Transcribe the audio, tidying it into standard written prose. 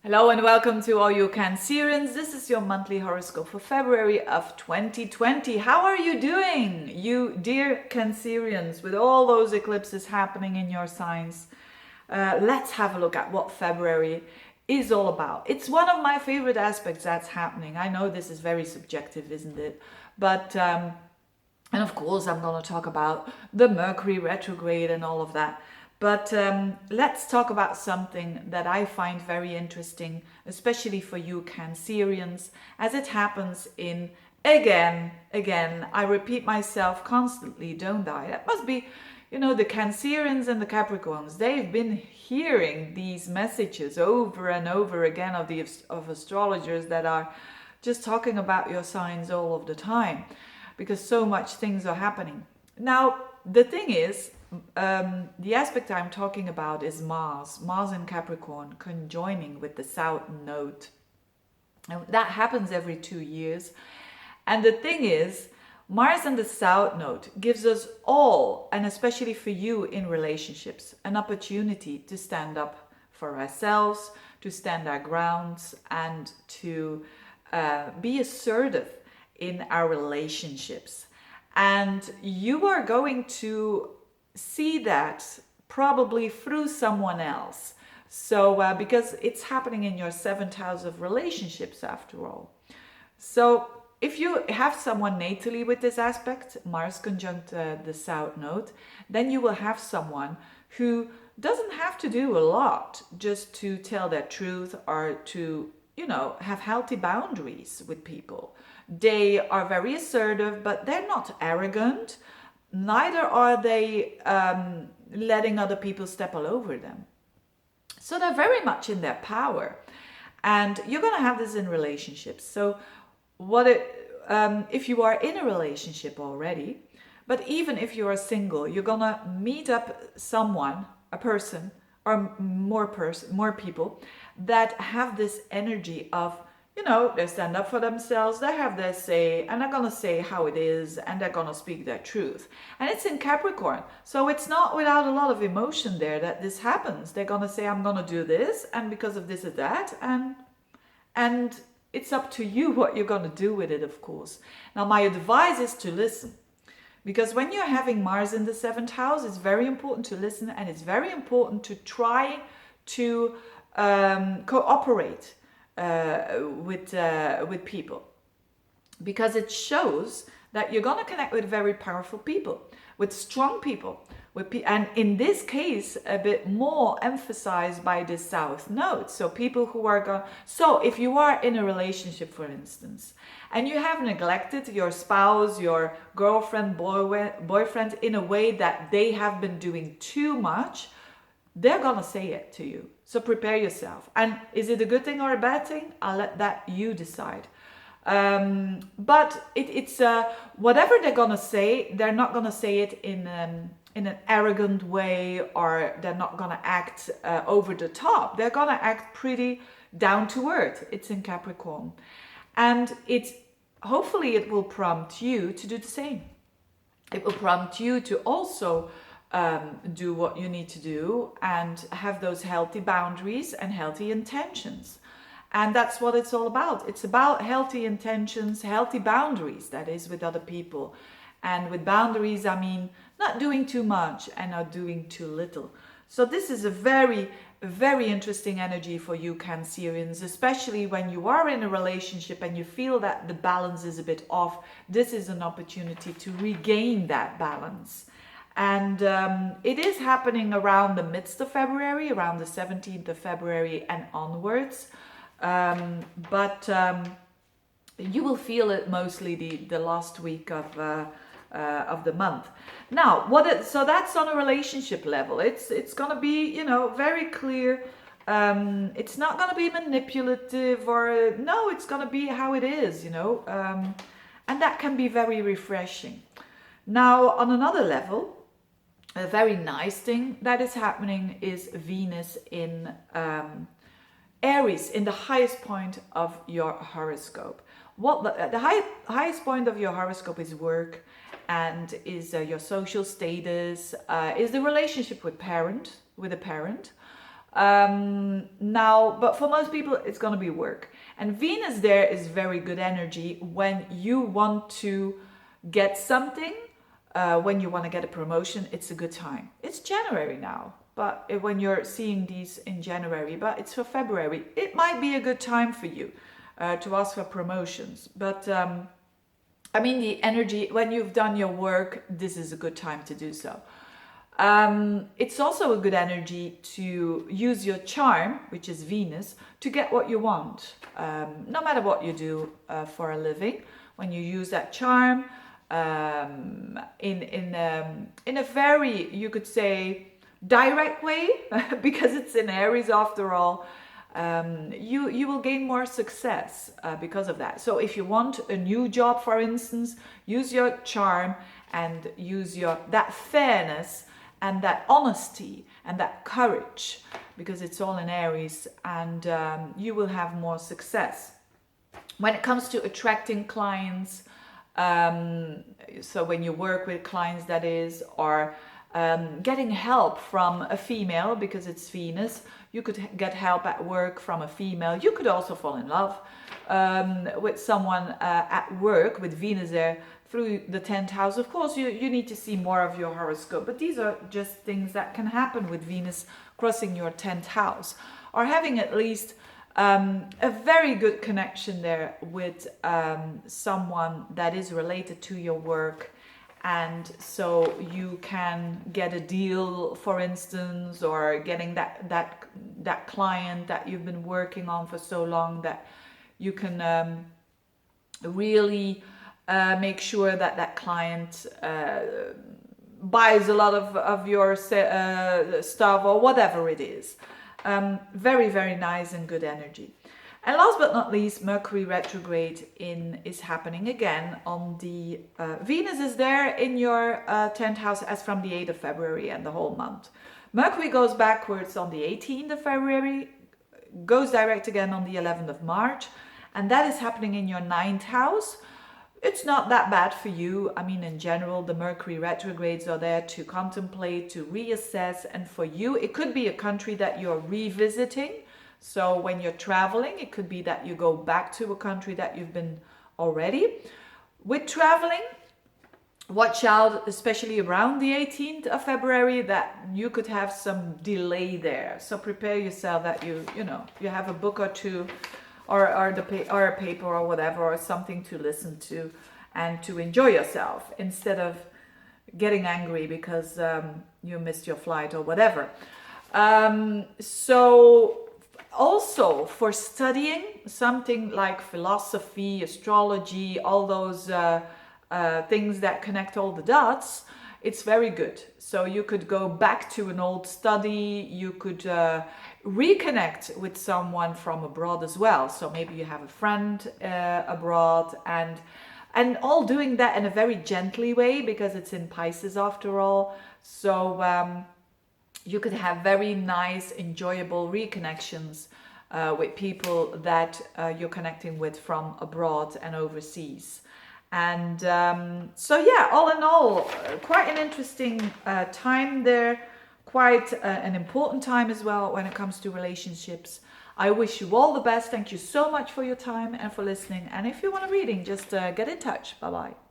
Hello and welcome to all you Cancerians. This is your monthly horoscope for February of 2020. How are you doing, you dear Cancerians, with all those eclipses happening in your signs? Let's have a look at what February is all about. It's one of my favorite aspects that's happening. I know this is very subjective, isn't it? But and of course, I'm going to talk about the Mercury retrograde and all of that. But let's talk about something that I find very interesting, especially for you Cancerians, as it happens in, again, I repeat myself constantly, don't I? That must be, the Cancerians and the Capricorns. They've been hearing these messages over and over again of astrologers that are just talking about your signs all of the time, because so much things are happening. Now, the thing is, the aspect I'm talking about is Mars in Capricorn conjoining with the South Node. And that happens every 2 years. And the thing is, Mars and the South Node gives us all, and especially for you in relationships, an opportunity to stand up for ourselves, to stand our grounds, and to be assertive in our relationships. And you are going to see that probably through someone else. So, because it's happening in your seventh house of relationships after all. So, if you have someone natally with this aspect, Mars conjunct the South Node, then you will have someone who doesn't have to do a lot just to tell their truth or to, have healthy boundaries with people. They are very assertive, but they're not arrogant. Neither are they letting other people step all over them. So they're very much in their power. And you're going to have this in relationships. So if you are in a relationship already, but even if you are single, you're going to meet up someone, a person, or more people that have this energy of, they stand up for themselves, they have their say, and they're going to say how it is, and they're going to speak their truth. And it's in Capricorn. So it's not without a lot of emotion there that this happens. They're going to say, I'm going to do this, and because of this or that, and it's up to you what you're going to do with it, of course. Now, my advice is to listen. Because when you're having Mars in the seventh house, it's very important to listen, and it's very important to try to cooperate with people, because it shows that you're going to connect with very powerful people, with strong people, and in this case a bit more emphasized by the South Node. So people who are going. So if you are in a relationship, for instance, and you have neglected your spouse, your girlfriend, boyfriend in a way that they have been doing too much, they're gonna say it to you. So prepare yourself. And is it a good thing or a bad thing? I'll let that you decide. But it's whatever they're gonna say, they're not gonna say it in an arrogant way, or they're not gonna act over the top. They're gonna act pretty down to earth. It's in Capricorn, and hopefully it will prompt you to do the same. It will prompt you to also do what you need to do and have those healthy boundaries and healthy intentions. And that's what it's all about. It's about healthy intentions, healthy boundaries, that is, with other people. And with boundaries, I mean not doing too much and not doing too little. So this is a very, very interesting energy for you Cancerians, especially when you are in a relationship and you feel that the balance is a bit off. This is an opportunity to regain that balance. And it is happening around the midst of February, around the 17th of February and onwards. But you will feel it mostly the last week of the month. Now, so that's on a relationship level. It's going to be, very clear. It's not going to be manipulative, or no, it's going to be how it is, and that can be very refreshing. Now, on another level, a very nice thing that is happening is Venus in Aries, in the highest point of your horoscope. The highest point of your horoscope is work, and is your social status, is the relationship with a parent, Now, but for most people, it's going to be work. And Venus there is very good energy when you want to get something, when you want to get a promotion. It's a good time. It's January now, but when you're seeing these in January, but it's for February, it might be a good time for you to ask for promotions. But I mean, the energy, when you've done your work, this is a good time to do so. It's also a good energy to use your charm, which is Venus, to get what you want. No matter what you do for a living, when you use that charm in a very, you could say, direct way, because it's in Aries after all, you will gain more success because of that. So if you want a new job, for instance, use your charm and use that fairness and that honesty and that courage, because it's all in Aries, and you will have more success. When it comes to attracting clients, so when you work with clients, that is, or getting help from a female, because it's Venus, you could get help at work from a female. You could also fall in love with someone at work with Venus there through the 10th house. Of course, you need to see more of your horoscope, but these are just things that can happen with Venus crossing your 10th house, or having at least a very good connection there with someone that is related to your work. And so you can get a deal, for instance, or getting that client that you've been working on for so long, that you can really make sure that client buys a lot of your stuff, or whatever it is. Very, very nice and good energy. And last but not least, Mercury retrograde is happening again on the Venus is there in your 10th house as from the 8th of February and the whole month. Mercury goes backwards on the 18th of February, goes direct again on the 11th of March, and that is happening in your 9th house. It's not that bad for you. I mean, in general, the Mercury retrogrades are there to contemplate, to reassess, and for you, it could be a country that you're revisiting. So when you're traveling, it could be that you go back to a country that you've been already. With traveling, watch out, especially around the 18th of February, that you could have some delay there. So prepare yourself that you have a book or two, or a paper or whatever, or something to listen to and to enjoy yourself, instead of getting angry because you missed your flight or whatever. So also for studying something like philosophy, astrology, all those things that connect all the dots, it's very good. So you could go back to an old study, you could reconnect with someone from abroad as well. So maybe you have a friend abroad, and all doing that in a very gently way, because it's in Pisces after all. So you could have very nice, enjoyable reconnections with people that you're connecting with from abroad and overseas. And so yeah, all in all, quite an interesting time there, quite an important time as well when it comes to relationships. I wish you all the best. Thank you so much for your time and for listening. And if you want a reading, just get in touch. Bye-bye.